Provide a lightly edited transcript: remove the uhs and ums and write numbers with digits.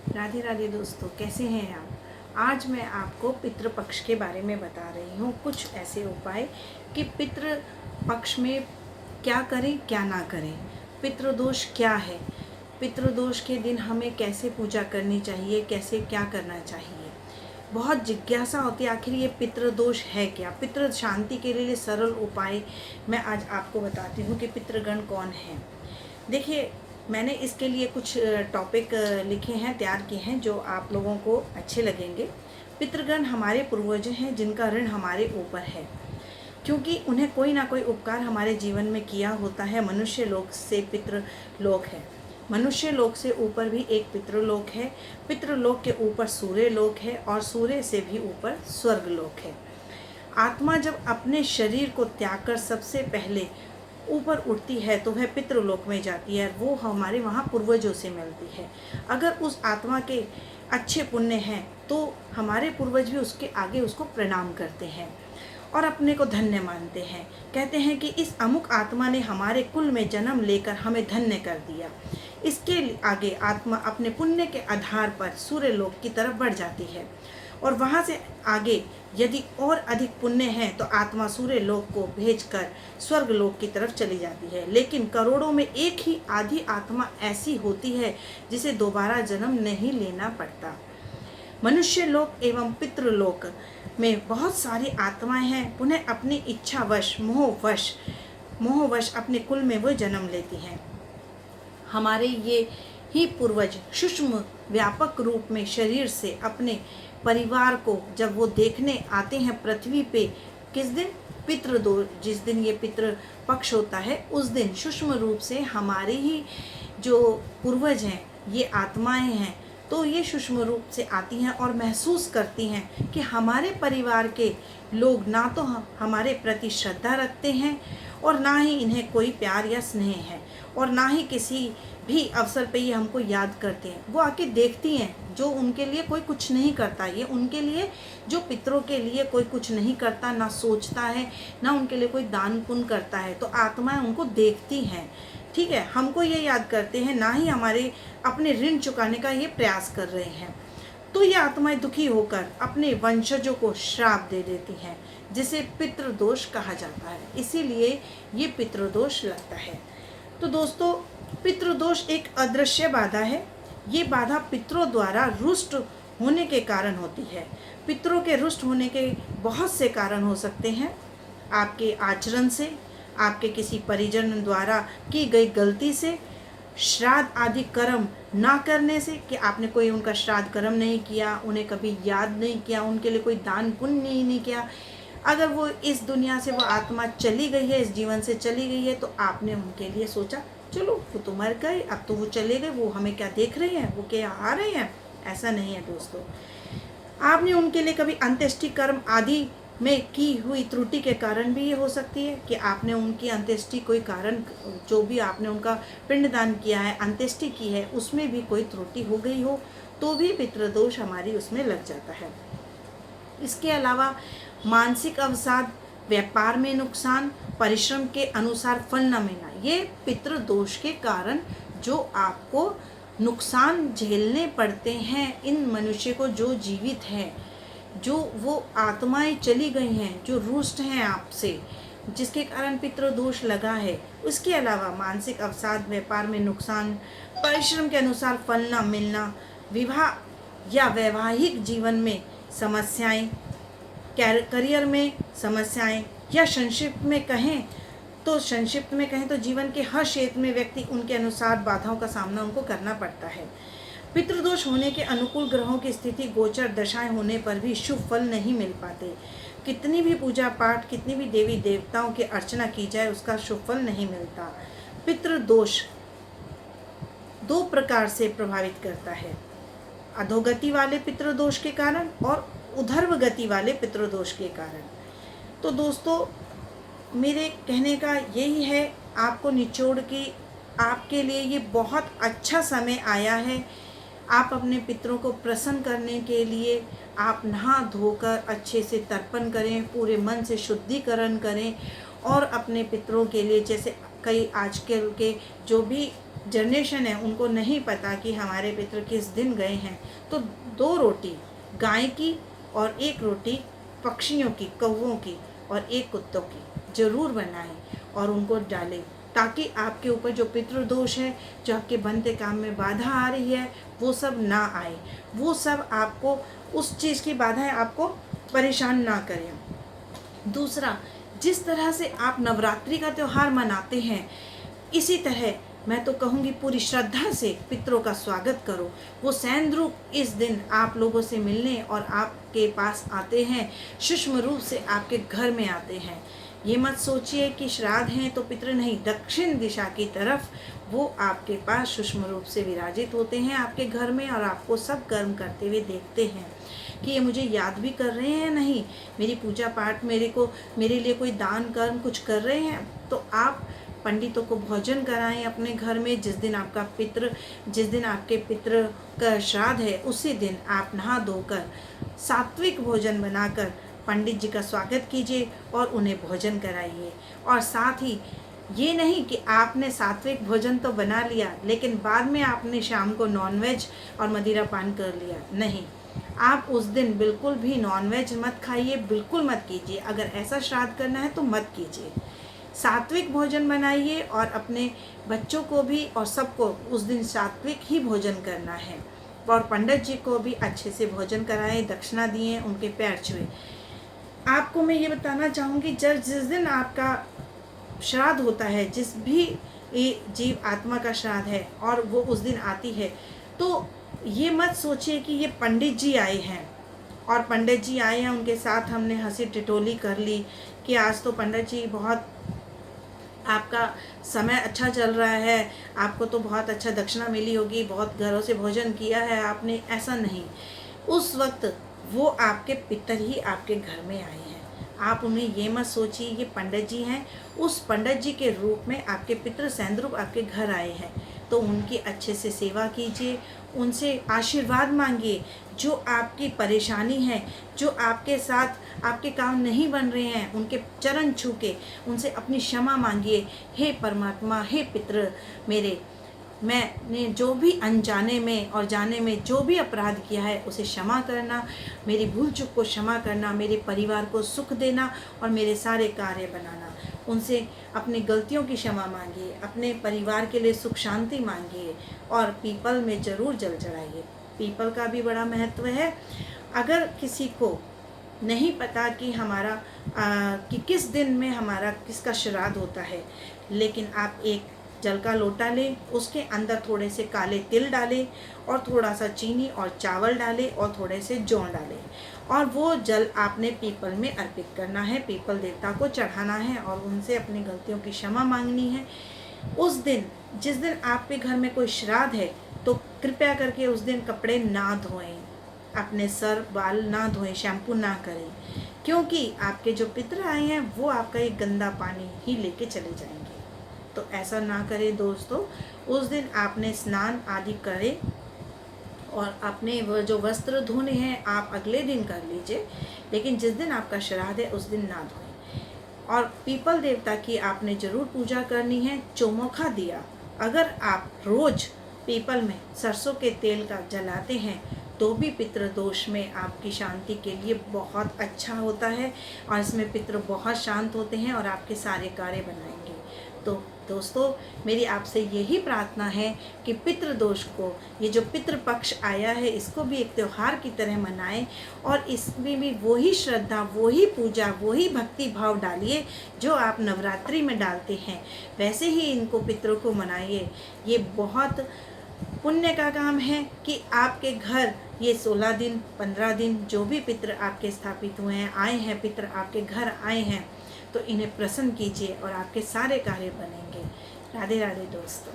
राधे राधे दोस्तों, कैसे हैं आप। आज मैं आपको पितृपक्ष के बारे में बता रही हूँ। कुछ ऐसे उपाय कि पितृ पक्ष में क्या करें क्या ना करें, पितृदोष क्या है, पितृदोष के दिन हमें कैसे पूजा करनी चाहिए, कैसे क्या करना चाहिए। बहुत जिज्ञासा होती है आखिर ये पितृदोष है क्या। पितृ शांति के लिए सरल उपाय मैं आज आपको बताती हूँ कि पितृगण कौन है। देखिए, मैंने इसके लिए कुछ टॉपिक लिखे हैं, तैयार किए हैं, जो आप लोगों को अच्छे लगेंगे। पितृगण हमारे पूर्वज हैं जिनका ऋण हमारे ऊपर है, क्योंकि उन्हें कोई ना कोई उपकार हमारे जीवन में किया होता है। मनुष्य लोक से पितृलोक है, मनुष्य लोक से ऊपर भी एक पितृलोक है, पितृलोक के ऊपर सूर्य लोक है और सूर्य से भी ऊपर स्वर्ग लोक है। आत्मा जब अपने शरीर को त्याग कर सबसे पहले ऊपर उठती है तो वह पितृलोक में जाती है, वो हमारे वहाँ पूर्वजों से मिलती है। अगर उस आत्मा के अच्छे पुण्य हैं तो हमारे पूर्वज भी उसके आगे उसको प्रणाम करते हैं और अपने को धन्य मानते हैं। कहते हैं कि इस अमुक आत्मा ने हमारे कुल में जन्म लेकर हमें धन्य कर दिया। इसके आगे आत्मा अपने पुण्य के आधार पर सूर्य लोक की तरफ बढ़ जाती है और वहाँ से आगे यदि और अधिक पुण्य है तो आत्मा सूर्य लोक को भेजकर स्वर्ग लोक की तरफ चली जाती है। लेकिन करोड़ों में एक ही आधी आत्मा ऐसी होती है जिसे दोबारा जन्म नहीं लेना पड़ता। मनुष्य लोक एवं पितृलोक में बहुत सारी आत्माएं हैं, पुनः अपनी इच्छावश मोहवश अपने कुल में वो जन्म लेती हैं। हमारे ये ही पूर्वज सूक्ष्म व्यापक रूप में शरीर से अपने परिवार को जब वो देखने आते हैं पृथ्वी पे, किस दिन, पितृदोष, जिस दिन ये पितृ पक्ष होता है उस दिन सूक्ष्म रूप से हमारे ही जो पूर्वज हैं, ये आत्माएं हैं, तो ये सूक्ष्म रूप से आती हैं और महसूस करती हैं कि हमारे परिवार के लोग ना तो हमारे प्रति श्रद्धा रखते हैं और ना ही इन्हें कोई प्यार या स्नेह है और ना ही किसी भी अवसर पे ये हमको याद करते हैं। वो आके देखती हैं, जो उनके लिए कोई कुछ नहीं करता, ये उनके लिए, जो पितरों के लिए कोई कुछ नहीं करता, ना सोचता है, ना उनके लिए कोई दान पुण्य करता है, तो आत्माएं उनको देखती हैं। ठीक है, हमको ये याद करते हैं, ना ही हमारे अपने ऋण चुकाने का ये प्रयास कर रहे हैं। तो ये आत्माएं दुखी होकर अपने वंशजों को श्राप दे देती हैं, जिसे पितृदोष कहा जाता है। इसीलिए ये पितृदोष लगता है। तो दोस्तों, पितृदोष एक अदृश्य बाधा है। ये बाधा पितरों द्वारा रुष्ट होने के कारण होती है। पितरों के रुष्ट होने के बहुत से कारण हो सकते हैं। आपके आचरण से, आपके किसी परिजन द्वारा की गई गलती से, श्राद्ध आदि कर्म ना करने से, कि आपने कोई उनका श्राद्ध कर्म नहीं किया, उन्हें कभी याद नहीं किया, उनके लिए कोई दान पुण्य नहीं किया। अगर वो इस दुनिया से, वो आत्मा चली गई है, इस जीवन से चली गई है, तो आपने उनके लिए सोचा चलो वो तो मर गए, अब तो वो चले गए, वो हमें क्या देख रहे हैं, वो क्या आ रहे हैं। ऐसा नहीं है दोस्तों। आपने उनके लिए कभी अंत्येष्टि कर्म आदि में की हुई त्रुटि के कारण भी ये हो सकती है कि आपने उनकी अंत्येष्टि, कोई कारण, जो भी आपने उनका पिंडदान किया है, अंत्येष्टि की है, उसमें भी कोई त्रुटि हो गई हो तो भी पितृदोष हमारी उसमें लग जाता है। इसके अलावा मानसिक अवसाद, व्यापार में नुकसान, परिश्रम के अनुसार फल न मिलना, ये पितृदोष के कारण जो आपको नुकसान झेलने पड़ते हैं। इन मनुष्य को जो जीवित है, जो वो आत्माएं चली गई हैं, जो रुष्ट हैं आपसे, जिसके कारण पितृदोष लगा है। उसके अलावा मानसिक अवसाद, व्यापार में नुकसान, परिश्रम के अनुसार फल न मिलना, विवाह या वैवाहिक जीवन में समस्याएं, करियर में समस्याएं, या संक्षिप्त में कहें तो जीवन के हर क्षेत्र में व्यक्ति उनके अनुसार बाधाओं का सामना उनको करना पड़ता है। पितृदोष होने के अनुकूल ग्रहों की स्थिति, गोचर दशाएं होने पर भी शुभ फल नहीं मिल पाते। कितनी भी पूजा पाठ, कितनी भी देवी देवताओं की अर्चना की जाए, उसका शुभ फल नहीं मिलता। पितृदोष दो प्रकार से प्रभावित करता है, अधोगति वाले पितृदोष के कारण और ऊर्ध्व गति वाले पितृदोष के कारण। तो दोस्तों, मेरे कहने का यही है आपको निचोड़ कि आपके लिए ये बहुत अच्छा समय आया है। आप अपने पितरों को प्रसन्न करने के लिए आप नहा धोकर अच्छे से तर्पण करें, पूरे मन से शुद्धिकरण करें और अपने पितरों के लिए, जैसे कई आजकल के जो भी जनरेशन है उनको नहीं पता कि हमारे पितृ किस दिन गए हैं, तो 2 रोटी गाय की और 1 रोटी पक्षियों की, कौवों की और 1 कुत्तों की ज़रूर बनाएं और उनको डालें, ताकि आपके ऊपर जो पितृदोष है, जो आपके बनते काम में बाधा आ रही है, वो सब ना आए, वो सब आपको उस चीज़ की बाधाएं आपको परेशान ना करें। दूसरा, जिस तरह से आप नवरात्रि का त्यौहार मनाते हैं, इसी तरह मैं तो कहूँगी पूरी श्रद्धा से पितरों का स्वागत करो। वो सैंद्रूप इस दिन आप लोगों से मिलने और आपके पास आते हैं, सूक्ष्म रूप से आपके घर में आते हैं। ये मत सोचिए कि श्राद्ध हैं तो पितृ नहीं, दक्षिण दिशा की तरफ वो आपके पास सूक्ष्म रूप से विराजित होते हैं आपके घर में, और आपको सब कर्म करते हुए देखते हैं कि ये मुझे याद भी कर रहे हैं, नहीं मेरी पूजा पाठ, मेरे लिए कोई दान कर्म कुछ कर रहे हैं। तो आप पंडितों को भोजन कराएं अपने घर में। जिस दिन आपके पितृ का श्राद्ध है, उसी दिन आप नहा धोकर सात्विक भोजन बनाकर पंडित जी का स्वागत कीजिए और उन्हें भोजन कराइए। और साथ ही ये नहीं कि आपने सात्विक भोजन तो बना लिया लेकिन बाद में आपने शाम को नॉनवेज और मदिरा पान कर लिया, नहीं, आप उस दिन बिल्कुल भी नॉनवेज मत खाइए, बिल्कुल मत कीजिए। अगर ऐसा श्राद्ध करना है तो मत कीजिए। सात्विक भोजन बनाइए और अपने बच्चों को भी और सबको उस दिन सात्विक ही भोजन करना है। और पंडित जी को भी अच्छे से भोजन कराएं, दक्षिणा दिए, उनके पैर छुए। आपको मैं ये बताना चाहूँगी, जिस दिन आपका श्राद्ध होता है, जिस भी जीव आत्मा का श्राद्ध है और वो उस दिन आती है, तो ये मत सोचिए कि ये पंडित जी आए हैं और पंडित जी आए हैं उनके साथ हमने हंसी टिटोली कर ली कि आज तो पंडित जी बहुत आपका समय अच्छा चल रहा है, आपको तो बहुत अच्छा दक्षिणा मिली होगी, बहुत घरों से भोजन किया है आपने। ऐसा नहीं, उस वक्त वो आपके पितर ही आपके घर में आए हैं। आप उन्हें ये मत सोचिए ये पंडित जी हैं, उस पंडित जी के रूप में आपके पितृ सैंद्रूप आपके घर आए हैं। तो उनकी अच्छे से सेवा कीजिए, उनसे आशीर्वाद मांगिए। जो आपकी परेशानी है, जो आपके साथ आपके काम नहीं बन रहे हैं, उनके चरण छू के उनसे अपनी क्षमा मांगिए। हे परमात्मा, हे पितृ मेरे, मैंने जो भी अनजाने में और जाने में जो भी अपराध किया है उसे क्षमा करना, मेरी भूल चूक को क्षमा करना, मेरे परिवार को सुख देना और मेरे सारे कार्य बनाना। उनसे अपनी गलतियों की क्षमा मांगिए, अपने परिवार के लिए सुख शांति मांगिए और पीपल में ज़रूर जल चढ़ाइए। पीपल का भी बड़ा महत्व है। अगर किसी को नहीं पता कि कि किस दिन में हमारा किसका श्राद्ध होता है, लेकिन आप एक जल का लोटा लें, उसके अंदर थोड़े से काले तिल डालें और थोड़ा सा चीनी और चावल डालें और थोड़े से जौ डालें, और वो जल आपने पीपल में अर्पित करना है, पीपल देवता को चढ़ाना है और उनसे अपनी गलतियों की क्षमा मांगनी है। उस दिन, जिस दिन आपके घर में कोई श्राद्ध है, तो कृपया करके उस दिन कपड़े ना धोएं, अपने सर बाल ना धोएं, शैम्पू ना करें, क्योंकि आपके जो पितर आए हैं वो आपका एक गंदा पानी ही लेके चले जाएंगे। तो ऐसा ना करें दोस्तों। उस दिन आपने स्नान आदि करें और अपने वह जो वस्त्र धोने हैं आप अगले दिन कर लीजिए, लेकिन जिस दिन आपका श्राद्ध है उस दिन ना धोएं। और पीपल देवता की आपने ज़रूर पूजा करनी है। चौमुखा दिया अगर आप रोज़ पीपल में सरसों के तेल का जलाते हैं तो भी पितृ दोष में आपकी शांति के लिए बहुत अच्छा होता है, और इसमें पितृ बहुत शांत होते हैं और आपके सारे कार्य बनाएंगे। तो दोस्तों, मेरी आपसे यही प्रार्थना है कि पितृ दोष को, ये जो पितृ पक्ष आया है, इसको भी एक त्यौहार की तरह मनाएं और इसमें भी वही श्रद्धा, वही पूजा, वही भक्ति भाव डालिए जो आप नवरात्रि में डालते हैं, वैसे ही इनको पितरों को मनाइए। ये बहुत पुण्य का काम है कि आपके घर ये 16 दिन 15 दिन जो भी पितृ आपके स्थापित हुए हैं, आए हैं, पितृ आपके घर आए हैं, तो इन्हें प्रसन्न कीजिए और आपके सारे कार्य बनेंगे। राधे राधे दोस्तों।